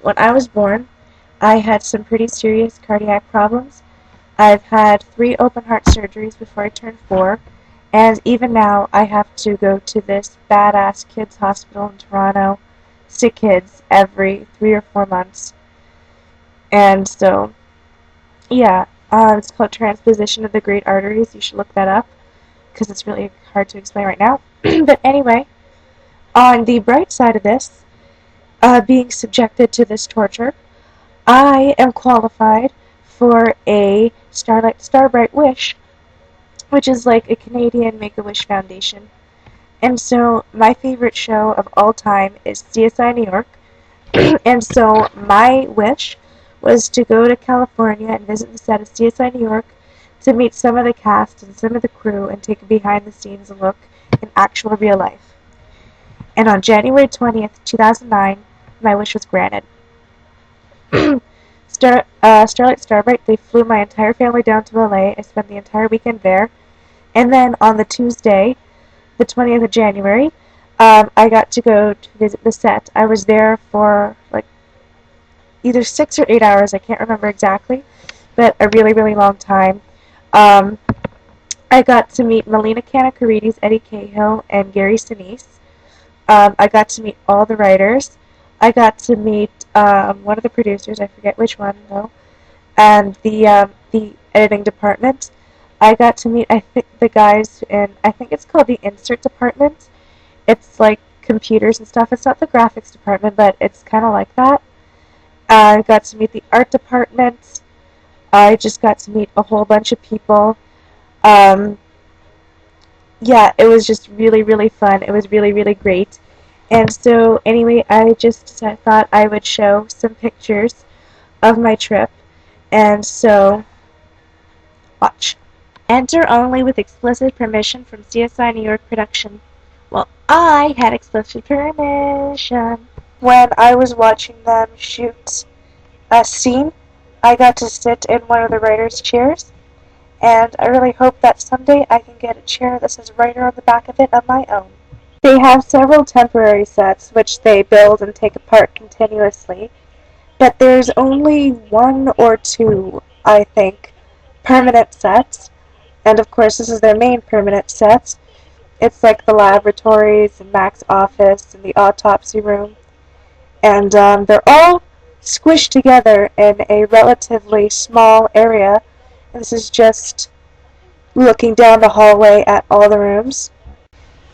When I was born, I had some pretty serious cardiac problems. I've had 3 open-heart surgeries before I turned 4, and even now I have to go to this badass kids hospital in Toronto, sick kids, every 3 or 4 months. And so, yeah, it's called transposition of the great arteries. You should look that up, because it's really hard to explain right now. But anyway, on the bright side of this, being subjected to this torture, I am qualified for a Starbright Wish, which is like a Canadian Make-A-Wish Foundation. And so my favorite show of all time is CSI New York. And so my wish was to go to California and visit the set of CSI New York to meet some of the cast and some of the crew and take a behind-the-scenes look in actual real life. And on January 20th, 2009, my wish was granted. Starlight Starbright, they flew my entire family down to LA. I spent the entire weekend there. And then on the Tuesday, the 20th of January, I got to go to visit the set. I was there for like either 6 or 8 hours, I can't remember exactly, but a really, really long time. I got to meet Melina Kanakarides, Eddie Cahill, and Gary Sinise. I got to meet all the writers. I got to meet one of the producers, I forget which one though, and the editing department. I got to meet, I think, the guys in, I think it's called the insert department. It's like computers and stuff. It's not the graphics department, but it's kind of like that. I got to meet the art department. I just got to meet a whole bunch of people. Yeah, it was just really, really fun. It was really, really great. And so, anyway, I just thought I would show some pictures of my trip. And so, watch. Enter only with explicit permission from CSI New York production. Well, I had explicit permission. When I was watching them shoot a scene, I got to sit in one of the writers' chairs. And I really hope that someday I can get a chair that says writer on the back of it of my own. They have several temporary sets which they build and take apart continuously, but there's only 1 or 2, I think, permanent sets. And of course, this is their main permanent set. It's like the laboratories and Mac's office and the autopsy room. And they're all squished together in a relatively small area. And this is just looking down the hallway at all the rooms.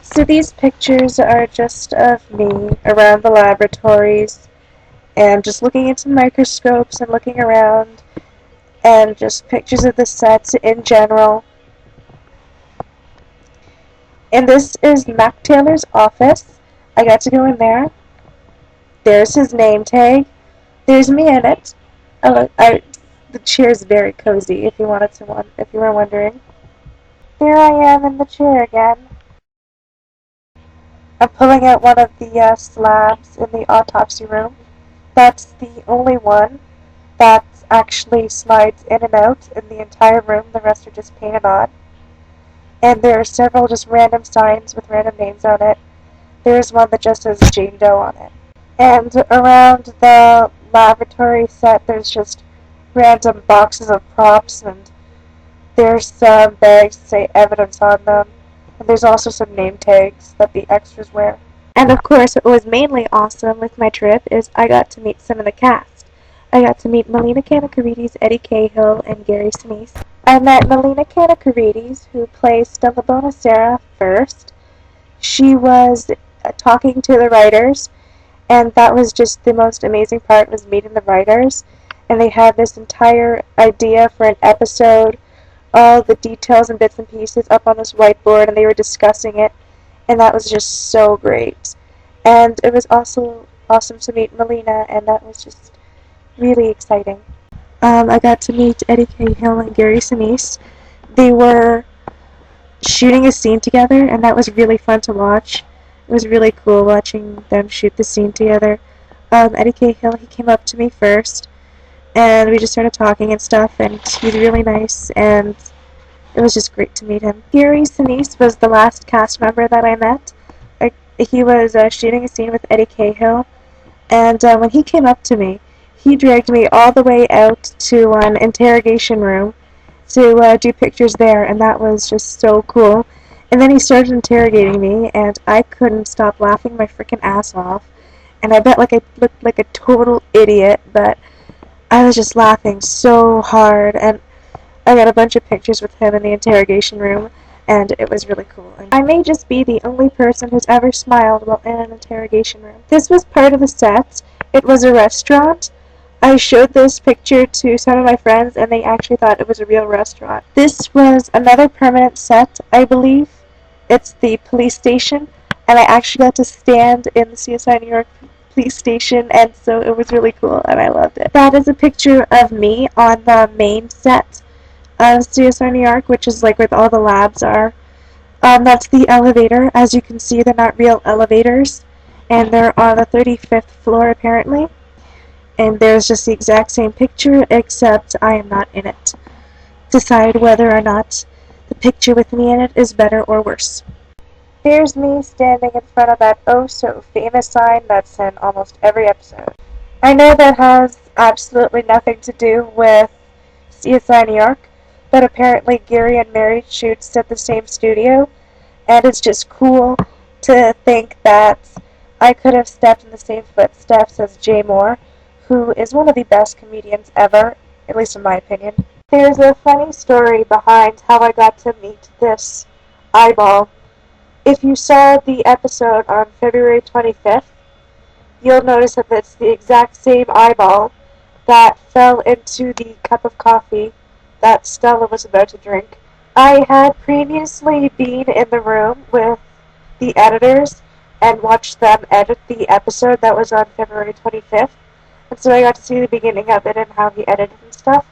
So these pictures are just of me around the laboratories and just looking into microscopes and looking around, and just pictures of the sets in general. And this is Mac Taylor's office. I got to go in there. There's his name tag. There's me in it. The chair's very cozy, if you were wondering. Here I am in the chair again. I'm pulling out one of the slabs in the autopsy room. That's the only one that actually slides in and out in the entire room. The rest are just painted on. And there are several just random signs with random names on it. There's one that just says Jane Doe on it. And around the laboratory set, there's just random boxes of props, and there's some bags that say evidence on them. And there's also some name tags that the extras wear. And of course, what was mainly awesome with my trip is I got to meet some of the cast. I got to meet Melina Kanakarides, Eddie Cahill, and Gary Sinise. I met Melina Kanakarides, who plays Stella Bonacera first. She was talking to the writers, and that was just the most amazing part, was meeting the writers. And they had this entire idea for an episode, all the details and bits and pieces up on this whiteboard, and they were discussing it, and that was just so great. And it was also awesome to meet Melina, and that was just really exciting. I got to meet Eddie Cahill and Gary Sinise. They were shooting a scene together, and that was really fun to watch. It was really cool watching them shoot the scene together. Eddie Cahill, he came up to me first, and we just started talking and stuff, and he's really nice, and it was just great to meet him. Gary Sinise was the last cast member that I met. He was shooting a scene with Eddie Cahill, And when he came up to me, he dragged me all the way out to an interrogation room to do pictures there, and that was just so cool. And then he started interrogating me, and I couldn't stop laughing my freaking ass off. And I bet like I looked like a total idiot, but I was just laughing so hard. And I got a bunch of pictures with him in the interrogation room, and it was really cool. And I may just be the only person who's ever smiled while in an interrogation room. This was part of the set. It was a restaurant. I showed this picture to some of my friends, and they actually thought it was a real restaurant. This was another permanent set, I believe. It's the police station, and I actually got to stand in the CSI New York police station, and so it was really cool, and I loved it. That is a picture of me on the main set of CSI New York, which is like where all the labs are. That's the elevator. As you can see, they're not real elevators, and they're on the 35th floor apparently. And there's just the exact same picture, except I am not in it. Decide whether or not the picture with me in it is better or worse. Here's me standing in front of that oh-so-famous sign that's in almost every episode. I know that has absolutely nothing to do with CSI New York, but apparently Gary and Mary shoots at the same studio, and it's just cool to think that I could have stepped in the same footsteps as Jay Moore, who is one of the best comedians ever, at least in my opinion. There's a funny story behind how I got to meet this eyeball. If you saw the episode on February 25th, you'll notice that it's the exact same eyeball that fell into the cup of coffee that Stella was about to drink. I had previously been in the room with the editors and watched them edit the episode that was on February 25th. And so I got to see the beginning of it and how he edited and stuff.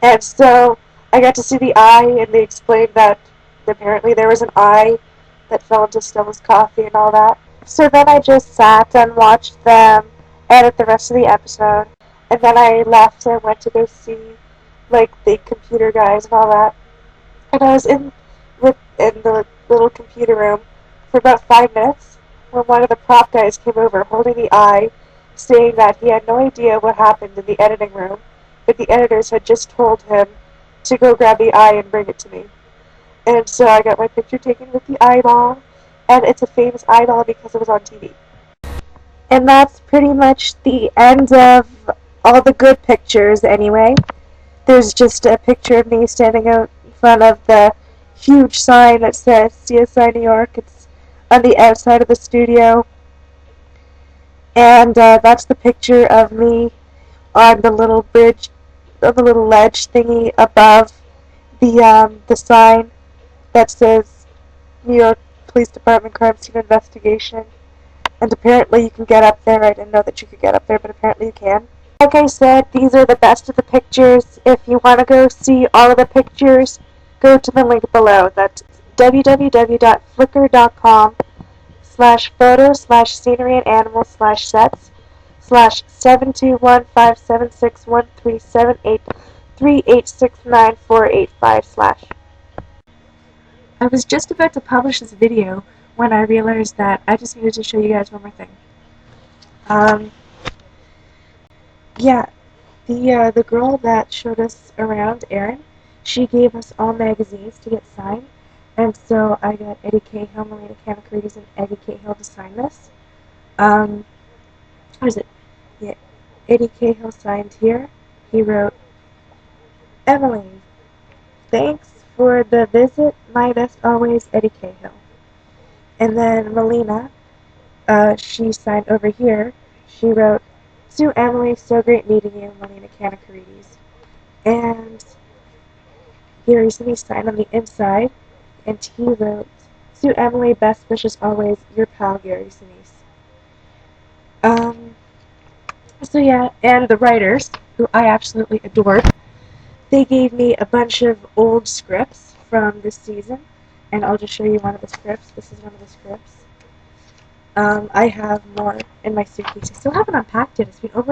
And so I got to see the eye, and they explained that apparently there was an eye that fell into Stella's coffee and all that. So then I just sat and watched them edit the rest of the episode. And then I left and went to go see like the computer guys and all that. And I was in the little computer room for about 5 minutes when one of the prop guys came over holding the eye, saying that he had no idea what happened in the editing room, but the editors had just told him to go grab the eye and bring it to me. And so I got my picture taken with the eyeball, and it's a famous eyeball because it was on TV. And that's pretty much the end of all the good pictures anyway. There's just a picture of me standing out in front of the huge sign that says CSI New York. It's on the outside of the studio. And that's the picture of me on the little bridge, the little ledge thingy above the sign that says New York Police Department Crime Scene Investigation. And apparently you can get up there. I didn't know that you could get up there, but apparently you can. Like I said, these are the best of the pictures. If you want to go see all of the pictures, go to the link below. That's www.flickr.com/photos/scenery-animals/sets/72157673838694885/. I was just about to publish this video when I realized that I just needed to show you guys one more thing. Yeah, the girl that showed us around, Erin, she gave us all magazines to get signed, and so I got Eddie Cahill, Melina Kanakarides, and Eddie Cahill to sign this. What is it? Yeah, Eddie Cahill signed here. He wrote, "Emily, thanks for the visit. My best always, Eddie Cahill." And then Melina, she signed over here. She wrote, "To Emily, so great meeting you, Melina Kanakarides." And Gary Sinise signed on the inside, and he wrote, "To Emily, best wishes always, your pal Gary Sinise." So yeah, and the writers, who I absolutely adored, they gave me a bunch of old scripts from this season, and I'll just show you one of the scripts. This is one of the scripts. I have more in my suitcase. I still haven't unpacked it. It's been over